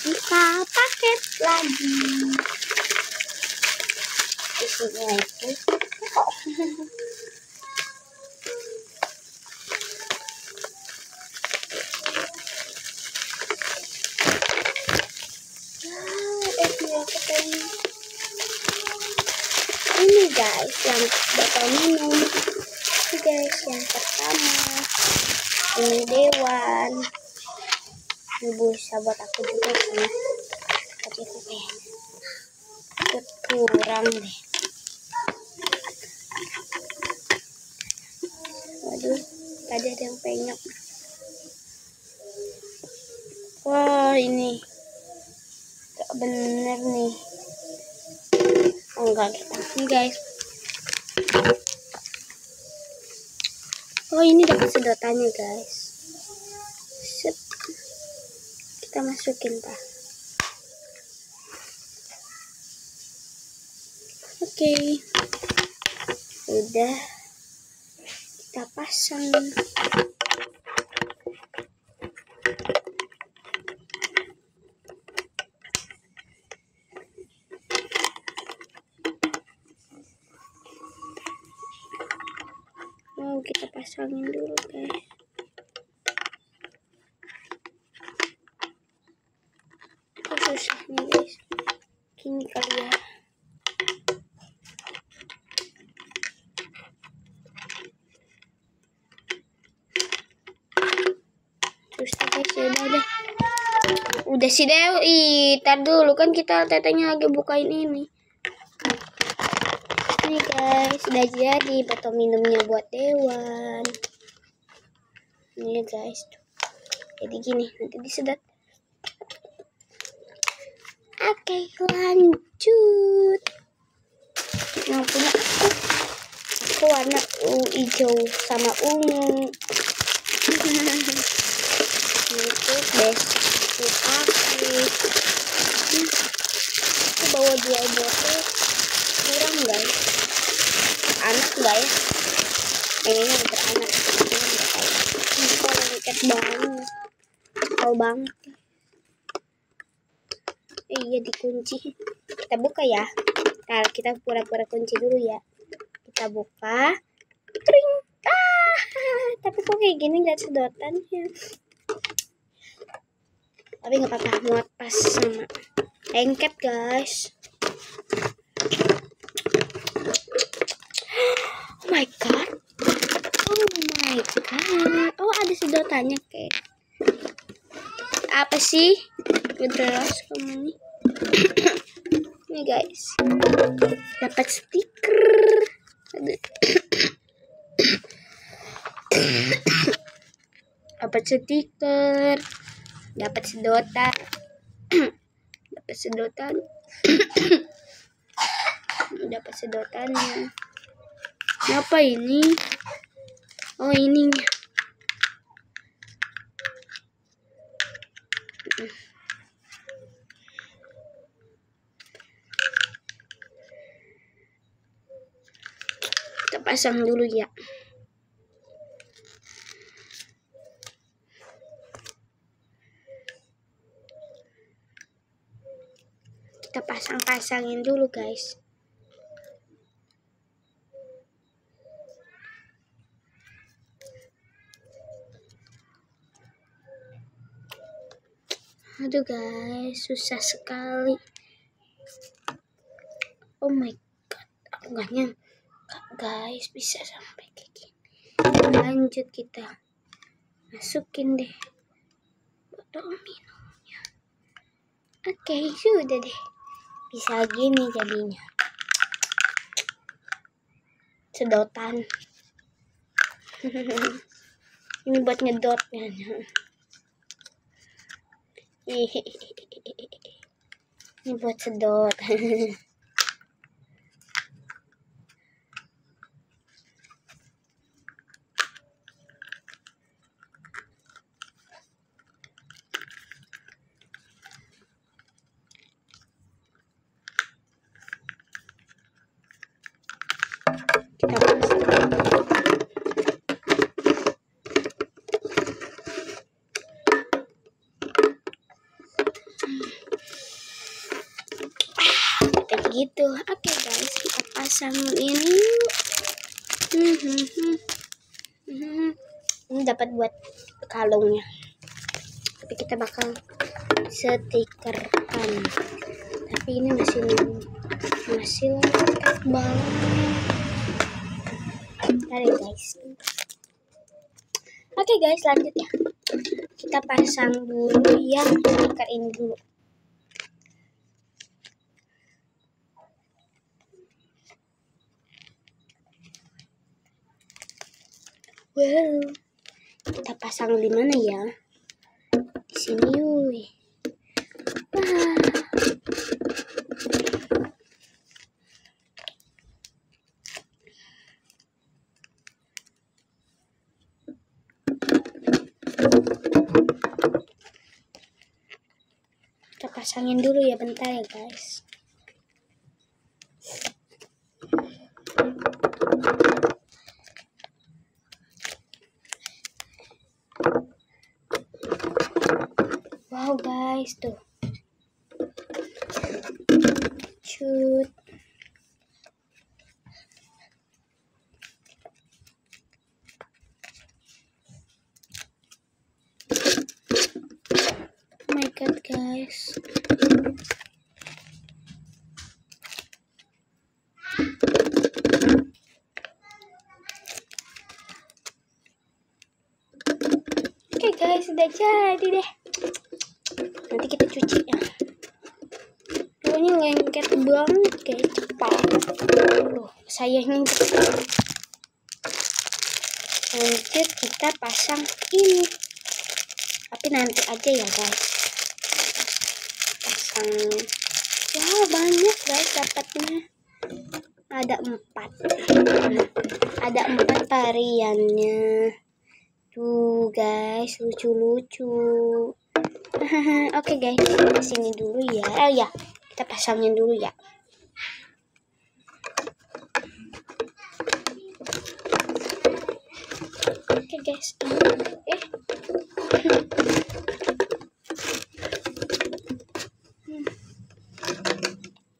buka paket lagi. Isinya itu ini guys, yang botol minum. Ini guys, yang pertama ini Dewan. Ini bisa buat aku juga sih, tapi aku kayaknya kurang deh. Waduh, tadi ada yang penyok. Wah, ini gak bener nih. Oh enggak, ini guys. Oh, ini dapat sedotannya guys. Set. Kita masukin pak. Oke. Udah. Kita pasang. Mau kita pasangin dulu guys. Itu susah nih guys. Gini kali ya. Susah guys, ya udah deh. Udah sih Dewi, tar dulu kan kita tetenya lagi bukain ini. Ini guys, sudah jadi botol minumnya buat Dewan. Ini guys, jadi gini, nanti disedot. Oke, lanjut. Yang punya aku warna hijau sama ungu. Itu basic aku. Aku bawa 2 botol, kurang guys. Anak enggak ya? Pengennya beranak. Ini kalau lengket banget. Tahu banget. Iya, dikunci. Kita buka ya. Ntar kita pura-pura kunci dulu ya. Kita buka. Tring. Tapi kok kayak gini nggak sedotannya. Tapi nggak apa-apa, muat pas sama lengket guys. Oh my god. Oh my god. Oh, ada sedotannya kayak. Apa sih? Jelas kamu nih. Ini guys. Dapat stiker. Dapat stiker. Dapat sedotan. Dapat sedotan. Dapat sedotannya. Apa ini? Oh, ininya. Kita pasang dulu ya. Kita pasang-pasangin dulu guys. Aduh guys, susah sekali. Oh my god, aku gak nyangka guys bisa sampai kayak gini. Lanjut, kita masukin deh botol minumnya. Oke, sudah deh. Bisa gini jadinya. Sedotan. Ini buat ngedotnya. Ini buat sedot. Kita gitu. Oke guys, kita pasang ini. Ini dapat buat kalungnya, tapi kita bakal stikerkan. Tapi ini masih lengkap banget. Bentar guys. Oke guys, lanjut ya. Kita pasang dulu yang stiker ini dulu. Wow, kita pasang di mana ya? Di sini yuk. Wah. Kita pasangin dulu ya, bentar ya guys. Wow guys, tuh. Cut. Oh my god guys. Oke guys, udah jadi deh. Nanti kita cuci ya. Ini lengket banget kayak cepat. Sayangnya lanjut kita pasang ini. Tapi nanti aja ya guys. Pasang. Wow, banyak guys dapatnya. Ada 4. Ada 4 variannya. Tuh guys, lucu-lucu. Oke guys, sini dulu ya. Oh ya, kita pasangin dulu ya. Oke guys,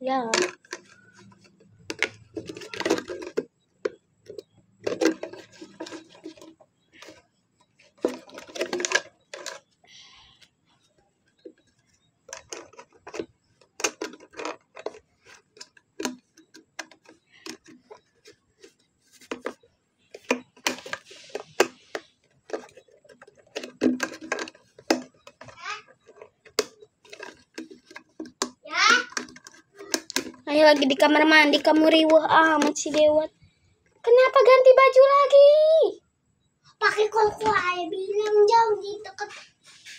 ya. Ayo lagi di kamar mandi, kamu riwah amat si Dewat. Kenapa ganti baju lagi? Pakai koko aja, bilang jauh di dekat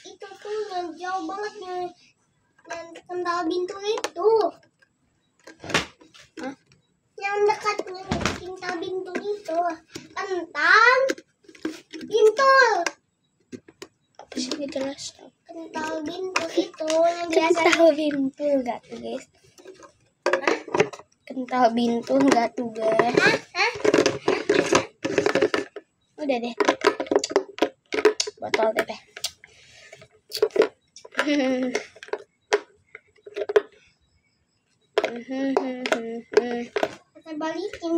itu tuh, yang jauh banget yang kental pintu itu. Hah? Yang dekat kental pintu itu, kental pintu. Apa sih ini jelas? Kental pintu itu yang biasa. Kental pintu enggak tuh guys? Kental pintu enggak tuh guys? Udah deh. Botol teh. Kita balikin,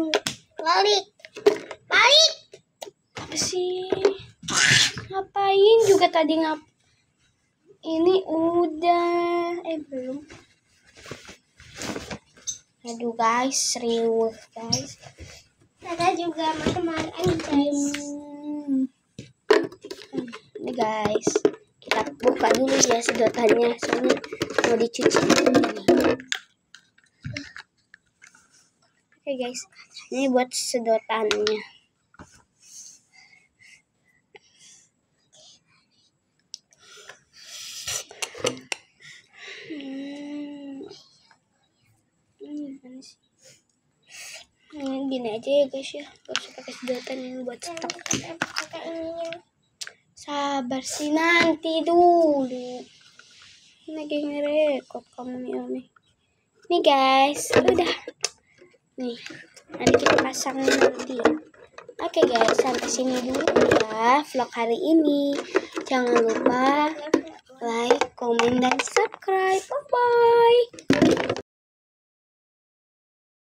balik. Apa sih? Ngapain juga tadi ini udah belum. Aduh guys, serius guys. Ada juga kemarin guys. Ini guys, kita buka dulu ya sedotannya, soalnya mau dicuci dulu nih. Oke guys, ini buat sedotannya. Gini aja ya guys ya, gak usah pakai sedotan ini buat stok. Sabar sih, nanti dulu. Lagi ngerekod kamu nih. Nih guys, udah. Nih, nanti kita pasang nanti ya. Oke guys, sampai sini dulu ya vlog hari ini. Jangan lupa like, komen, dan subscribe.